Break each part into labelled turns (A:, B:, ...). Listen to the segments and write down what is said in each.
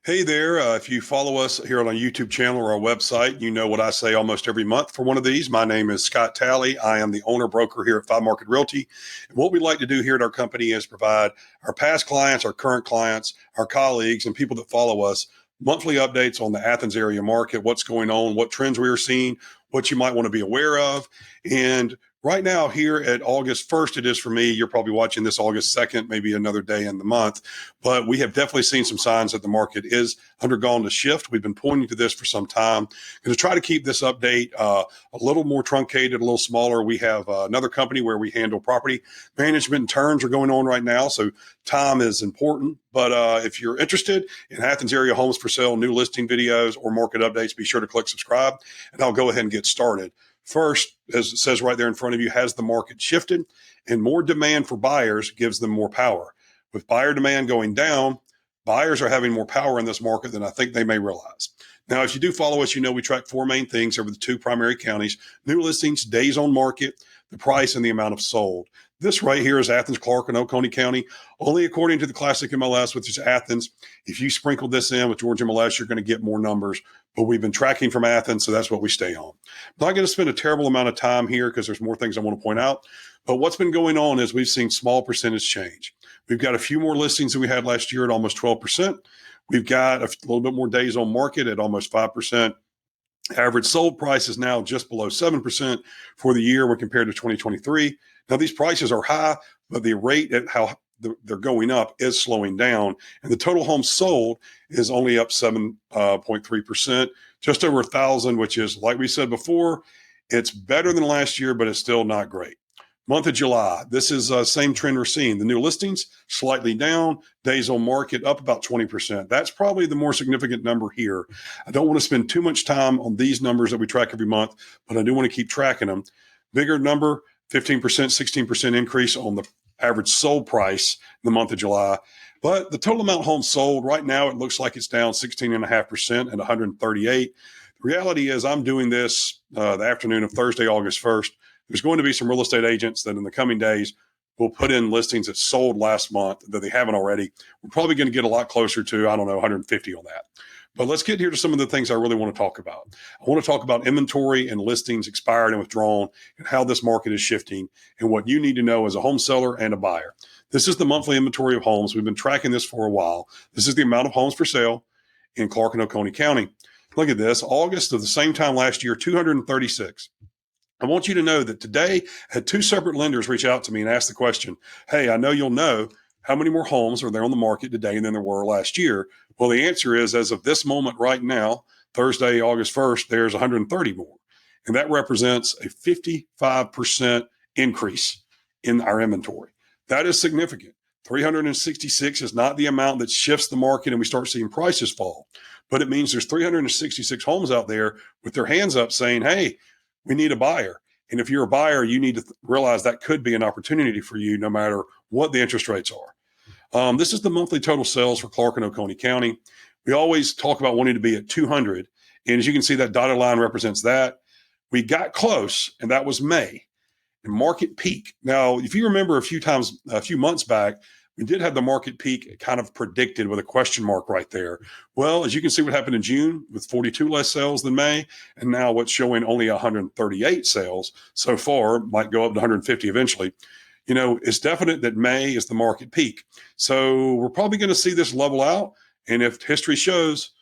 A: Hey there. If you follow us here on our YouTube channel or our website, you know what I say almost every month for one of these. My name is Scott Talley. I am the owner broker here at 5Market Realty. And what we like to do here at our company is provide our past clients, our current clients, our colleagues, and people that follow us monthly updates on the Athens area market, what's going on, what trends we are seeing, what you might want to be aware of. And right now, here at August 1st, it is for me. You're probably watching this August 2nd, maybe another day in the month. But we have definitely seen some signs that the market is undergone a shift. We've been pointing to this for some time. Going to try to keep this update a little more truncated, a little smaller. We have another company where we handle property management and turns are going on right now. So time is important. But if you're interested in Athens area homes for sale, new listing videos, or market updates, be sure to click subscribe, and I'll go ahead and get started. First, as it says right there in front of you, has the market shifted? And more demand for buyers gives them more power. With buyer demand going down, buyers are having more power in this market than I think they may realize. Now, if you do follow us, you know we track four main things over the two primary counties: new listings, days on market, the price, and the amount of sold. This right here is Athens, Clark, and Oconee County, only according to the classic MLS, which is Athens. If you sprinkle this in with Georgia MLS, you're going to get more numbers. But we've been tracking from Athens, so that's what we stay on. I'm not going to spend a terrible amount of time here because there's more things I want to point out. But what's been going on is we've seen small percentage change. We've got a few more listings than we had last year at almost 12%. We've got a little bit more days on market at almost 5%. Average sold price is now just below 7% for the year when compared to 2023. Now, these prices are high, but the rate at how they're going up is slowing down. And the total homes sold is only up 7.3%, just over 1,000, which is, like we said before, it's better than last year, but it's still not great. Month of July, this is the same trend we're seeing. The new listings slightly down, days on market up about 20%. That's probably the more significant number here. I don't want to spend too much time on these numbers that we track every month, but I do want to keep tracking them. Bigger number, 15%, 16% increase on the average sold price in the month of July. But the total amount of homes sold right now, it looks like it's down 16.5% at 138. The reality is I'm doing this the afternoon of Thursday, August 1st. There's going to be some real estate agents that in the coming days will put in listings that sold last month that they haven't already. We're probably going to get a lot closer to, 150 on that. But let's get here to some of the things I really want to talk about. I want to talk about inventory and listings expired and withdrawn and how this market is shifting and what you need to know as a home seller and a buyer. This is the monthly inventory of homes. We've been tracking this for a while. This is the amount of homes for sale in Clark and Oconee County. Look at this. August of the same time last year, 236. I want you to know that today I had two separate lenders reach out to me and ask the question, hey, I know you'll know how many more homes are there on the market today than there were last year. Well, the answer is, as of this moment right now, Thursday, August 1st, there's 130 more. And that represents a 55% increase in our inventory. That is significant. 366 is not the amount that shifts the market and we start seeing prices fall. But it means there's 366 homes out there with their hands up saying, hey, we need a buyer. And if you're a buyer, you need to realize that could be an opportunity for you no matter what the interest rates are. This is the monthly total sales for Clark and Oconee County. We always talk about wanting to be at 200. And as you can see, that dotted line represents that. We got close, and that was May. And market peak. Now, if you remember a few months back, we did have the market peak kind of predicted with a question mark right there. Well, as you can see what happened in June with 42 less sales than May, and now what's showing only 138 sales so far, might go up to 150 eventually. It's definite that May is the market peak. So we're probably going to see this level out. And if history shows,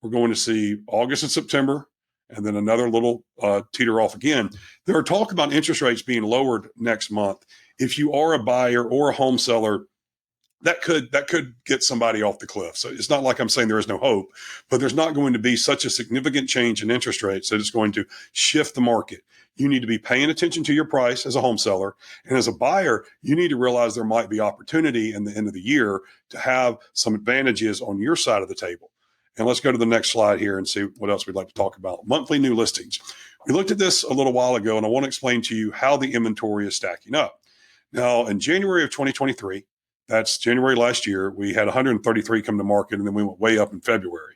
A: we're going to see August and September, and then another little teeter off again. There are talk about interest rates being lowered next month. If you are a buyer or a home seller, that could get somebody off the cliff. So it's not like I'm saying there is no hope, but there's not going to be such a significant change in interest rates that it's going to shift the market. You need to be paying attention to your price as a home seller. And as a buyer, you need to realize there might be opportunity in the end of the year to have some advantages on your side of the table. And let's go to the next slide here and see what else we'd like to talk about. Monthly new listings. We looked at this a little while ago, and I want to explain to you how the inventory is stacking up. Now, in January of 2023, that's January last year, we had 133 come to market, and then we went way up in February.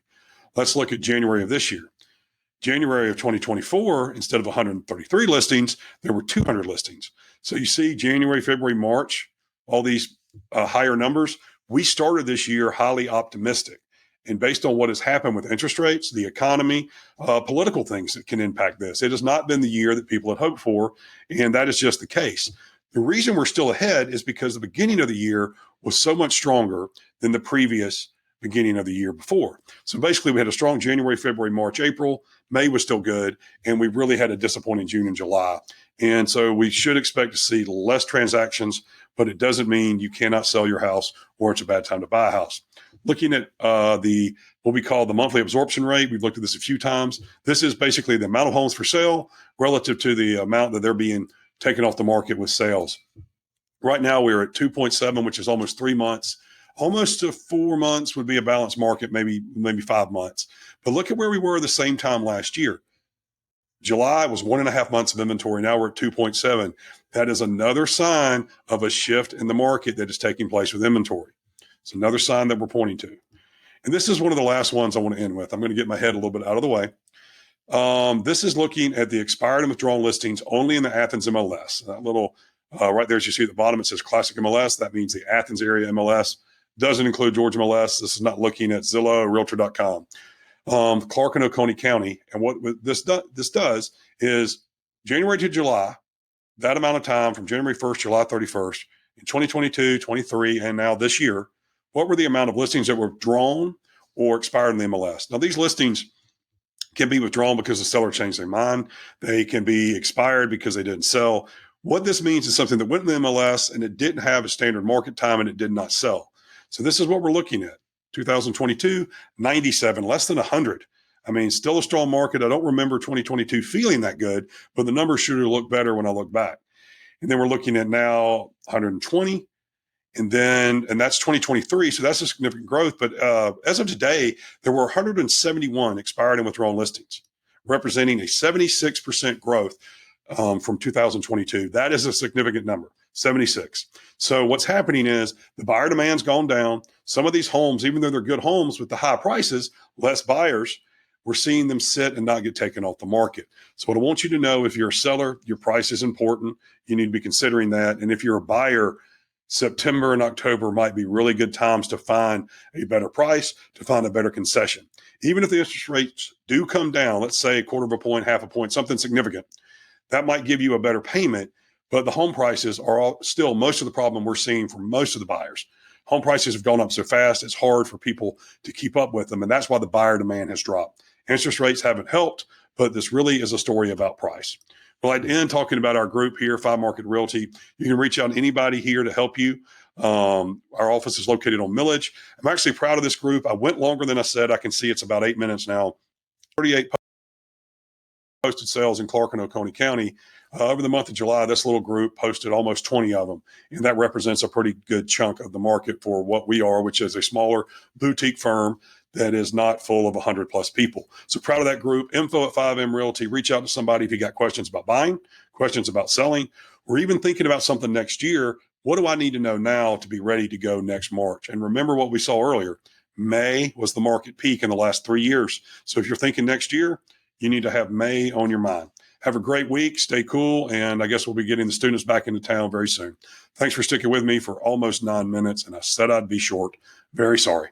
A: Let's look at January of this year. January of 2024, instead of 133 listings, there were 200 listings. So you see January, February, March, all these higher numbers. We started this year highly optimistic. And based on what has happened with interest rates, the economy, political things that can impact this, it has not been the year that people had hoped for. And that is just the case. The reason we're still ahead is because the beginning of the year was so much stronger than the previous beginning of the year before. So basically, we had a strong January, February, March, April. May was still good, and we really had a disappointing June and July. And so we should expect to see less transactions, but it doesn't mean you cannot sell your house or it's a bad time to buy a house. Looking at the what we call the monthly absorption rate, we've looked at this a few times. This is basically the amount of homes for sale relative to the amount that they're being taken off the market with sales. Right now, we're at 2.7, which is almost 3 months. Almost to 4 months would be a balanced market, maybe 5 months. But look at where we were the same time last year. July was 1.5 months of inventory. Now we're at 2.7. That is another sign of a shift in the market that is taking place with inventory. It's another sign that we're pointing to. And this is one of the last ones I want to end with. I'm going to get my head a little bit out of the way. This is looking at the expired and withdrawn listings only in the Athens MLS. That little right there, as you see at the bottom, it says Classic MLS. That means the Athens Area MLS. Doesn't include Georgia MLS. This is not looking at Zillow, Realtor.com. Clark and Oconee County. And what this does is January to July, that amount of time from January 1st, July 31st, in 2022, 23, and now this year, what were the amount of listings that were drawn or expired in the MLS? Now, these listings can be withdrawn because the seller changed their mind. They can be expired because they didn't sell. What this means is something that went in the MLS and it didn't have a standard market time and it did not sell. So this is what we're looking at. 2022, 97, less than 100. I mean, still a strong market. I don't remember 2022 feeling that good, but the numbers should have looked better when I look back. And then we're looking at now 120. And that's 2023. So that's a significant growth. But as of today, there were 171 expired and withdrawn listings, representing a 76% growth from 2022. That is a significant number, 76. So what's happening is the buyer demand's gone down. Some of these homes, even though they're good homes with the high prices, less buyers, we're seeing them sit and not get taken off the market. So what I want you to know, if you're a seller, your price is important. You need to be considering that. And if you're a buyer, September and October might be really good times to find a better price, to find a better concession. Even if the interest rates do come down, let's say a quarter of a point, half a point, something significant, that might give you a better payment, but the home prices are still most of the problem we're seeing for most of the buyers. Home prices have gone up so fast, it's hard for people to keep up with them, and that's why the buyer demand has dropped. Interest rates haven't helped, but this really is a story about price. Well, I'd end talking about our group here, 5Market Realty. You can reach out to anybody here to help you. Our office is located on Millage. I'm actually proud of this group. I went longer than I said. I can see it's about 8 minutes now. 38 posted sales in Clark and Oconee County. Over the month of July, this little group posted almost 20 of them. And that represents a pretty good chunk of the market for what we are, which is a smaller boutique firm that is not full of 100 plus people. So proud of that group. Info at 5M Realty. Reach out to somebody if you got questions about buying, questions about selling, or even thinking about something next year. What do I need to know now to be ready to go next March? And remember what we saw earlier. May was the market peak in the last 3 years. So if you're thinking next year, you need to have May on your mind. Have a great week. Stay cool. And I guess we'll be getting the students back into town very soon. Thanks for sticking with me for almost 9 minutes. And I said I'd be short. Very sorry.